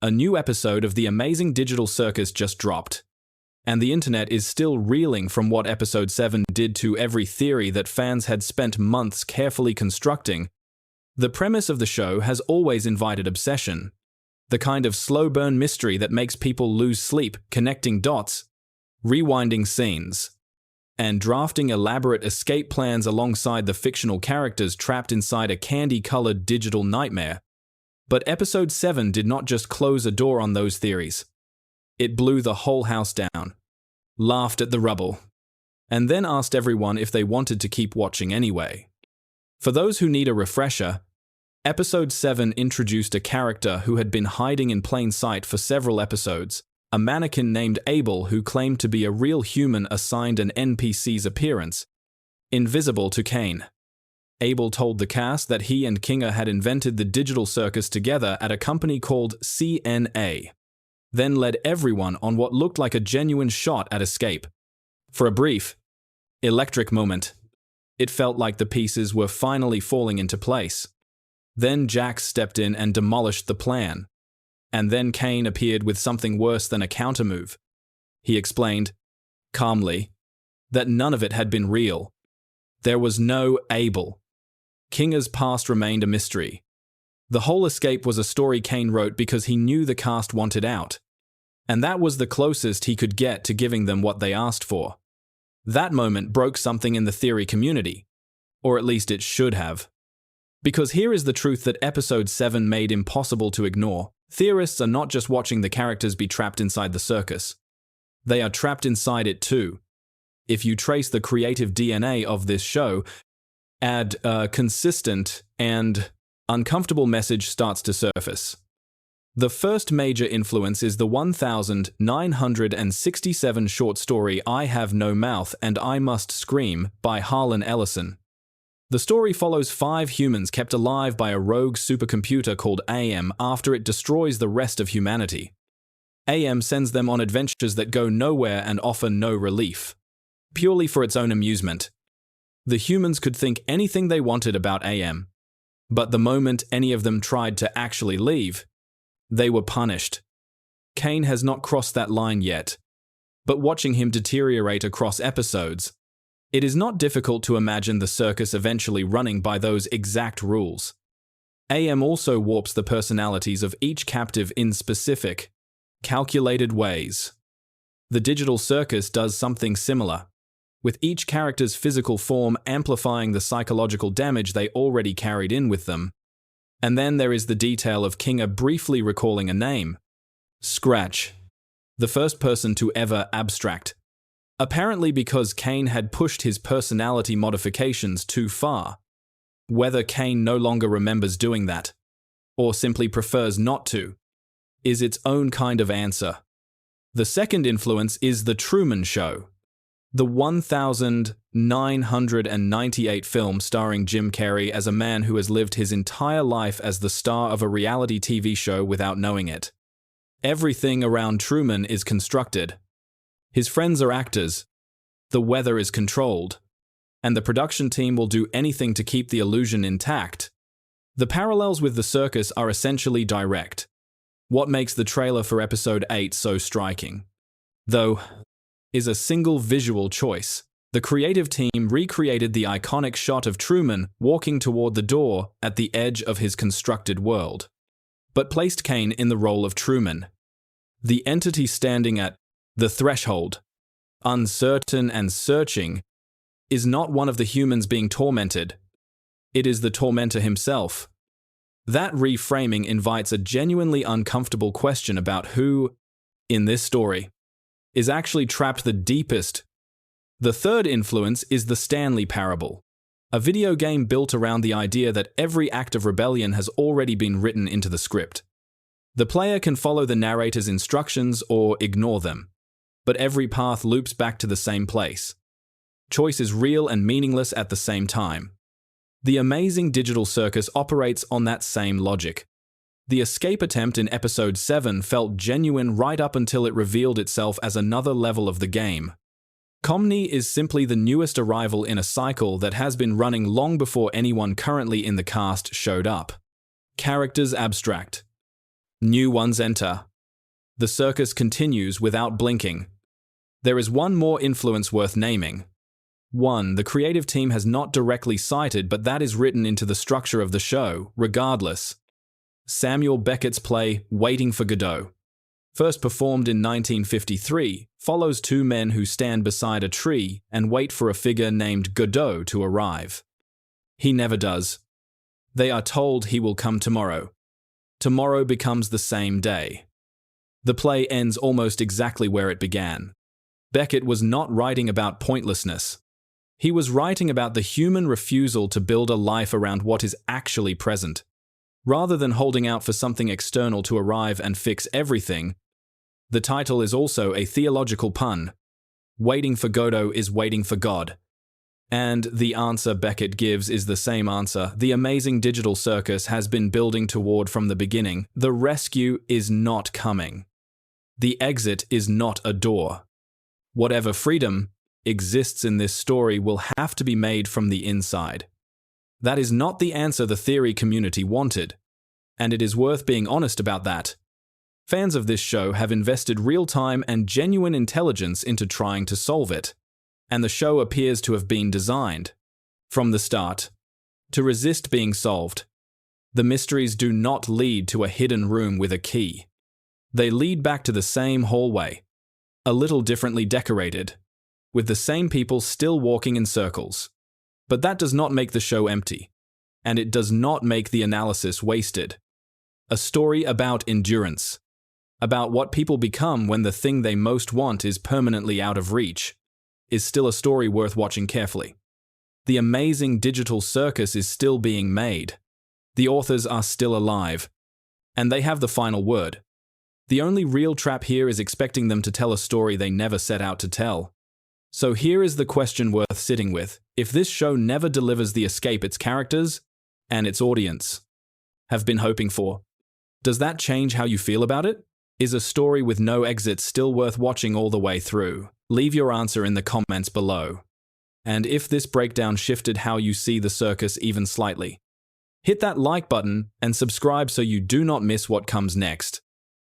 A new episode of the Amazing Digital Circus just dropped, and the internet is still reeling from what Episode 7 did to every theory that fans had spent months carefully constructing. The premise of the show has always invited obsession, the kind of slow-burn mystery that makes people lose sleep, connecting dots, rewinding scenes, and drafting elaborate escape plans alongside the fictional characters trapped inside a candy-colored digital nightmare. But Episode 7 did not just close a door on those theories. It blew the whole house down, laughed at the rubble, and then asked everyone if they wanted to keep watching anyway. For those who need a refresher, Episode 7 introduced a character who had been hiding in plain sight for several episodes, a mannequin named Abel who claimed to be a real human assigned an NPC's appearance, invisible to Kane. Abel told the cast that he and Kinga had invented the digital circus together at a company called CNA, then led everyone on what looked like a genuine shot at escape. For a brief, electric moment, it felt like the pieces were finally falling into place. Then Jax stepped in and demolished the plan. And then Kane appeared with something worse than a countermove. He explained, calmly, that none of it had been real. There was no Abel. Kinga's past remained a mystery. The whole escape was a story Kane wrote because he knew the cast wanted out. And that was the closest he could get to giving them what they asked for. That moment broke something in the theory community. Or at least it should have. Because here is the truth that Episode 7 made impossible to ignore. Theorists are not just watching the characters be trapped inside the circus. They are trapped inside it too. If you trace the creative DNA of this show, a consistent and uncomfortable message starts to surface. The first major influence is the 1967 short story I Have No Mouth and I Must Scream by Harlan Ellison. The story follows 5 humans kept alive by a rogue supercomputer called AM after it destroys the rest of humanity. AM sends them on adventures that go nowhere and offer no relief, purely for its own amusement. The humans could think anything they wanted about AM, but the moment any of them tried to actually leave, they were punished. Kane has not crossed that line yet, but watching him deteriorate across episodes, it is not difficult to imagine the circus eventually running by those exact rules. AM also warps the personalities of each captive in specific, calculated ways. The digital circus does something similar, with each character's physical form amplifying the psychological damage they already carried in with them. And then there is the detail of Kinga briefly recalling a name. Scratch, the first person to ever abstract. Apparently because Kane had pushed his personality modifications too far. Whether Kane no longer remembers doing that, or simply prefers not to, is its own kind of answer. The second influence is The Truman Show, the 1998 film starring Jim Carrey as a man who has lived his entire life as the star of a reality TV show without knowing it. Everything around Truman is constructed. His friends are actors, the weather is controlled, and the production team will do anything to keep the illusion intact. The parallels with the circus are essentially direct. What makes the trailer for Episode 8 so striking, though, is a single visual choice. The creative team recreated the iconic shot of Truman walking toward the door at the edge of his constructed world, but placed Kane in the role of Truman, the entity standing at the threshold, uncertain and searching, is not one of the humans being tormented. It is the tormentor himself. That reframing invites a genuinely uncomfortable question about who, in this story, is actually trapped the deepest. The third influence is the Stanley Parable, a video game built around the idea that every act of rebellion has already been written into the script. The player can follow the narrator's instructions or ignore them, but every path loops back to the same place. Choice is real and meaningless at the same time. The Amazing Digital Circus operates on that same logic. The escape attempt in Episode 7 felt genuine right up until it revealed itself as another level of the game. Pomni is simply the newest arrival in a cycle that has been running long before anyone currently in the cast showed up. Characters abstract. New ones enter. The circus continues without blinking. There is one more influence worth naming. One, the creative team has not directly cited, but that is written into the structure of the show, regardless. Samuel Beckett's play, Waiting for Godot, first performed in 1953, follows two men who stand beside a tree and wait for a figure named Godot to arrive. He never does. They are told he will come tomorrow. Tomorrow becomes the same day. The play ends almost exactly where it began. Beckett was not writing about pointlessness. He was writing about the human refusal to build a life around what is actually present. Rather than holding out for something external to arrive and fix everything, the title is also a theological pun. Waiting for Godot is waiting for God. And the answer Beckett gives is the same answer the Amazing Digital Circus has been building toward from the beginning. The rescue is not coming. The exit is not a door. Whatever freedom exists in this story will have to be made from the inside. That is not the answer the theory community wanted, and it is worth being honest about that. Fans of this show have invested real time and genuine intelligence into trying to solve it, and the show appears to have been designed, from the start, to resist being solved. The mysteries do not lead to a hidden room with a key. They lead back to the same hallway, a little differently decorated, with the same people still walking in circles. But that does not make the show empty, and it does not make the analysis wasted. A story about endurance, about what people become when the thing they most want is permanently out of reach, is still a story worth watching carefully. The Amazing Digital Circus is still being made. The authors are still alive, and they have the final word. The only real trap here is expecting them to tell a story they never set out to tell. So here is the question worth sitting with. If this show never delivers the escape its characters and its audience have been hoping for, does that change how you feel about it? Is a story with no exit still worth watching all the way through? Leave your answer in the comments below. And if this breakdown shifted how you see the circus even slightly, hit that like button and subscribe so you do not miss what comes next.